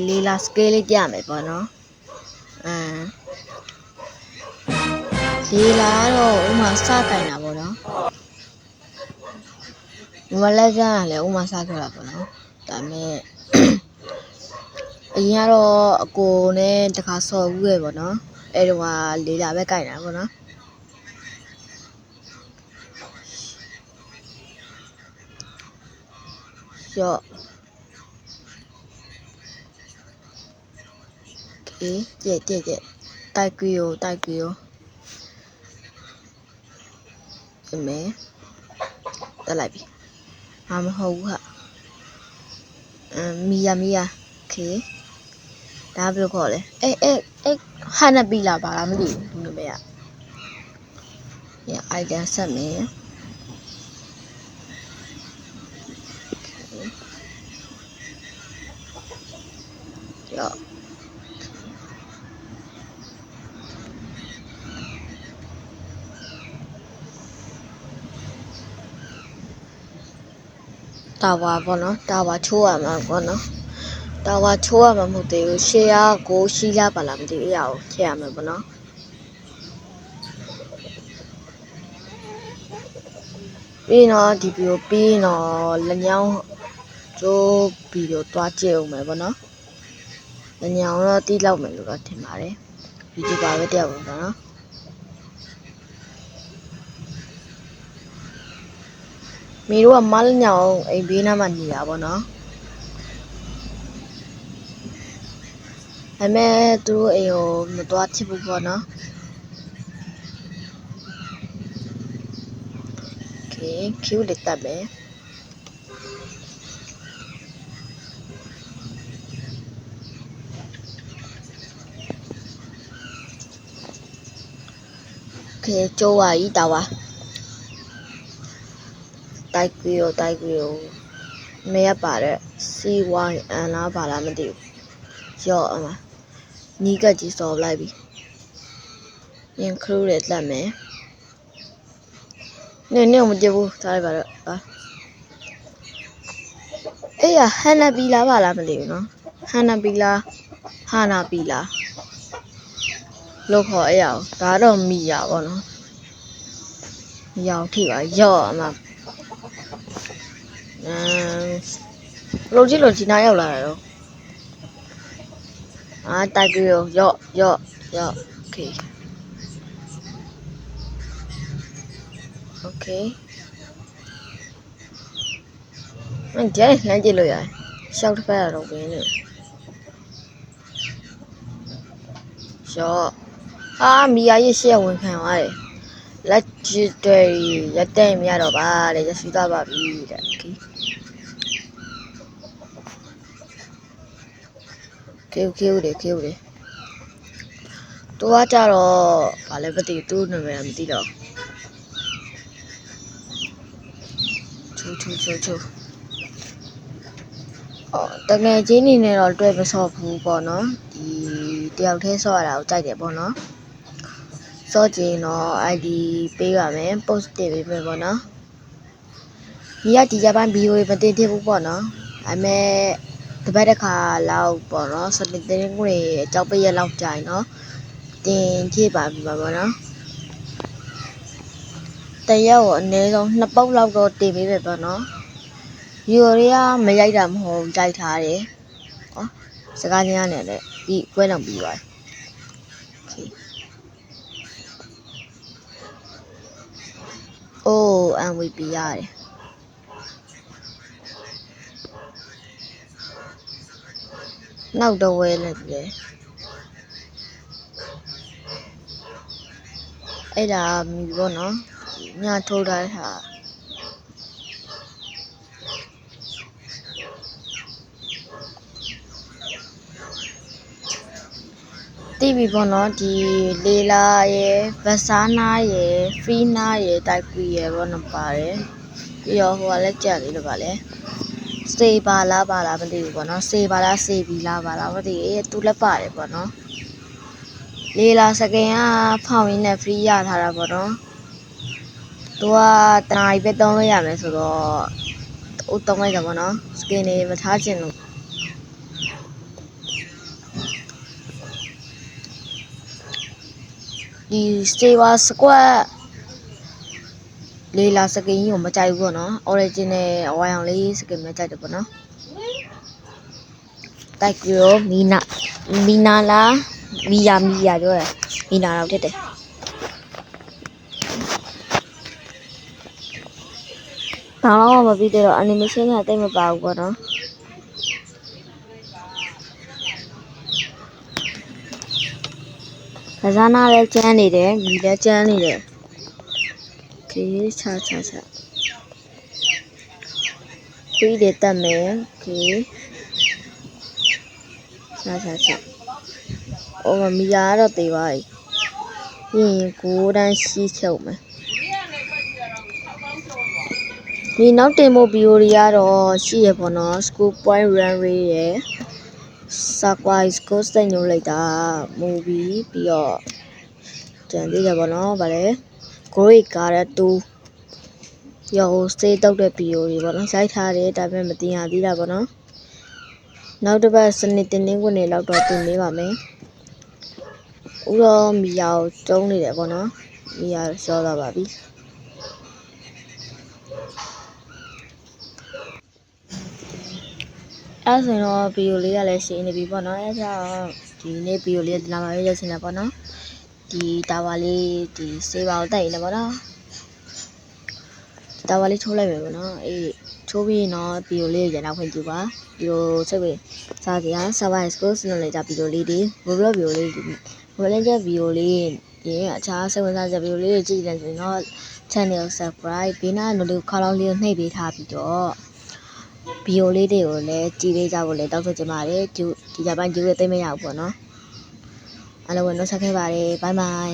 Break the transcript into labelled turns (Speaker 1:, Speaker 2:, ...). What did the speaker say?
Speaker 1: လေးလာ scale လေးပြမယ်ပေါ့နော်လေးလာတော့ဥမာစကင်တာပေါ့နော်မလဲကြရလဲဥမာစခဲ့တာပေါ့နော်ဒါမဲ့အရင်ကတော့အကိုနဲ့တခါဆော်ဘူးခဲ့ပေါ့နော်အဲ့တော့လေးလာပဲကင်တာပေါ့နော်ရော့ကြည့်တိုက်ကွေးရောအမေတက်လိုက်ပြီမဟုတ်ဘူးဟာမီယာဒါဘယ်လိုခေါ်လဲဟာနပီလာပါလားမသိဘူးဒီလိုပဲအိုက်တန်ဆက်မယ်ရော့တာဝါပေါ့နော်တာဝါချိုးရမှာပေါ့နော်တာဝါချိုးရမှာမဟုတ်သေးဘူးရှေ့ကကိုရှိလာပါလားမသိဘူးရအောင်ချက်ရမယ်ပေါ့နော်ပြီးတော့ဒီဗီဒီယိုပြီးတော့လက်ညောင်းကျိုးဗီဒီယိုတွားကြည့်အောင်မယ်ပေါ့နော်လက်ညောင်းတော့တီးလောက်မယ်လို့တော့ထင်ပါတယ်ဗီဒီယိုပါပဲတက်အောင်ပေါ့နော်မီတို့ကမလညောင်အိမ်ဘေးနားမှာနေတာပေါ့နော်ဒါပေမဲ့သူတို့အိမ်ကိုမသွားချစ်ဘူးပေါ့နော်ကျူလေးတက်မယ်ကျိုးဝါကြီးတာဝါတိုက်ကွေးရောမဲရပါတဲ့ CYN လားပါလားမသိဘူးရော့အမနီးကကြီးစော်လိုက်ပြီရင်ခရူးလေးတက်မယ်နေမကြည့်ဘူးထားလိုက်ပါတော့အေးရဟန်နာပီလာပါလားမသိဘူးနော်ဟန်နာပီလာလို့ခေါ်အဲ့ရအောင်ဒါတော့မီရပေါ့နော်မီရအောင်ထိပါရော့အမလို့ကြည့်လို့ဒီနားရောက်လာတယ်တော့တိုက်ကြရော့โอเคမင်းကြိုင်လှမ်းကြည့်လို့ရတယ်ရှောက်တစ်ဖက်တော့ဘင်းနေရော့မီယာရဲ့ရှေ့ဝင်ခံသွားတယ်လက်ကျတွေရက်တဲ့မရတော့ပါတဲ့ရရှိသွားပါပြီတဲ့โอเคသူကကြတော့ဘာလဲမသိဘူးသူ့နာမည်မသိတော့ချိုးတကယ်ချင်းနေနဲ့တော့တွေ့မစော့ဘူးပေါ့နော်ဒီတယောက်တည်းစော့ရတာကိုကြိုက်တယ်ပေါ့နော်စော့ကြည့်တော့ ID ပေးပါမယ် post တင်ပေးမယ်ပေါ့နော်ဒီကဒီဂျပန်ဗီဒီယိုတွေမတင်သေးဘူးပေါ့နော်ဒါပေမဲ့တပတ်တစ်ခါလောက်ပေါ့နော်စနေတင်းကိုအကြောက်ပရက်လောက်ကြာရင်နော်တင်ကြည့်ပါပြီပါပေါ့နော်တရက်ကိုအနည်းဆုံး2ပုတ်လောက်တော့တင်ပေးပဲပေါ့နော်ဗီဒီယိုတွေကမရိုက်တာမဟုတ်ရိုက်ထားတယ်စကားချင်းရတယ်လေပြီးပွဲတော့ပြီးသွားပြီMVP ရတယ်နောက်တော့ဝဲလိုက်ပြီအဲ့ဒါမီပေါ့နော်ညထိုးထားတာတီဗီပေါ့နော်ဒီလေလာရဲ့ဗဆာနာရဲ့ဖီနာရဲ့တိုက်ကွေရဲ့ပေါ့နော်ပါတယ်ပြီးတော့ဟိုကလည်းကြက်လေးလို့ပါလေစေပါလားပါလားမသိဘူးပေါ့နော်စေပါလားစေဘီလားပါလားမသိဘူးသူလည်းပါတယ်ပေါ့နော်လေလာစကင်ကဖောင်ရင်းနဲ့ free ရထားတာပေါ့နော်သူကတနားရီပဲသုံးလို့ရမယ်ဆိုတော့သုံးလိုက်တာပေါ့နော်စကင်တွေမထားချင်လို့ ဒီစေဝါစကွက်လေးလာစကင်ကြီးကိုမကြိုက်ဘူးပေါ့နော် original ဝိုင်အောင်လေးစကင်ပဲကြိုက်တယ်ပေါ့နော်တိုက်ကွေရောမီနာလားမီယာပြောတယ်မီနာတော့ဖြစ်တယ်ဘာလို့မပြီးသေးတော့ animation ကတိတ်မပါဘူးပေါ့နော်ကစားနာလည်းကျန်းနေတယ်မီလည်းကျန်းနေတယ်โอเคချခွေးတွေတက်မယ်โอเคချအော်မီယာကတော့သေးပါပြီပြီးရင်9တန်းရှိချုပ်မယ်ဒီနောက်တင်ဖို့ဗီဒီယိုတွေကတော့ရှိရပေါ့နော် school point runway ရယ် surprise ghost ညို့လိုက်တာ movie ပြီးတော့ကြံသေးတယ်ပေါ့နော်ဗါလဲ great garden 2ရော stay တောက်တဲ့ဗီဒီယိုတွေပေါ့နော်ရိုက်ထားတယ်ဒါပေမဲ့မတင်ရသေးတာပေါ့နော်နောက်တစ်ပတ်စနေတင်နေခွင့်နေလောက်တော့တင်နေပါမယ်ဥတော့မီယာကိုကျုံးနေတယ်ပေါ့နော်မီယာရှော့သွားပါပြီအဲ့ဆိုတော့ဗီဒီယိုလေးကလည်းရှင်းနေပြီပေါ့နော်အဲ့ကြောင့်ဒီနေ့ဗီဒီယိုလေးဒီနာမှာပဲရုပ်ရှင်တယ်ပေါ့နော်ဒီတာဝါလေးဒီစေးပါကိုတိုက်နေတယ်ပေါ့နော်တာဝါလေးထိုးလိုက်မယ်ပေါ့နော်အေးထိုးပြီးတော့ဗီဒီယိုလေးရနောက်ခွင့်ကြည့်ပါဗီဒီယိုချက်ပြီးစားကြရ survive school နဲ့လည်းကြဗီဒီယိုလေးတွေဘယ်လိုဗီဒီယိုလေးဘယ်လိုကြဗီဒီယိုလေးဒီအခြားစိတ်ဝင်စားတဲ့ဗီဒီယိုလေးတွေကြည့်တယ်ဆိုရင်တော့ channel subscribe ဘေးနားနိုခါလောင်းလေးကိုနှိပ်ပေးထားပြီးတော့ဗီဒီယိုလေးတွေကိုလည်းကြည့်လေးကြဖို့လည်းတောက်ဆိုချင်ပါတယ်ဒီကြပိုင်းကြည့်ရသိမရဘူးပေါ့နော်အားလုံးကနှုတ်ဆက်ခဲ့ပါတယ်ဘိုင်ဘိုင်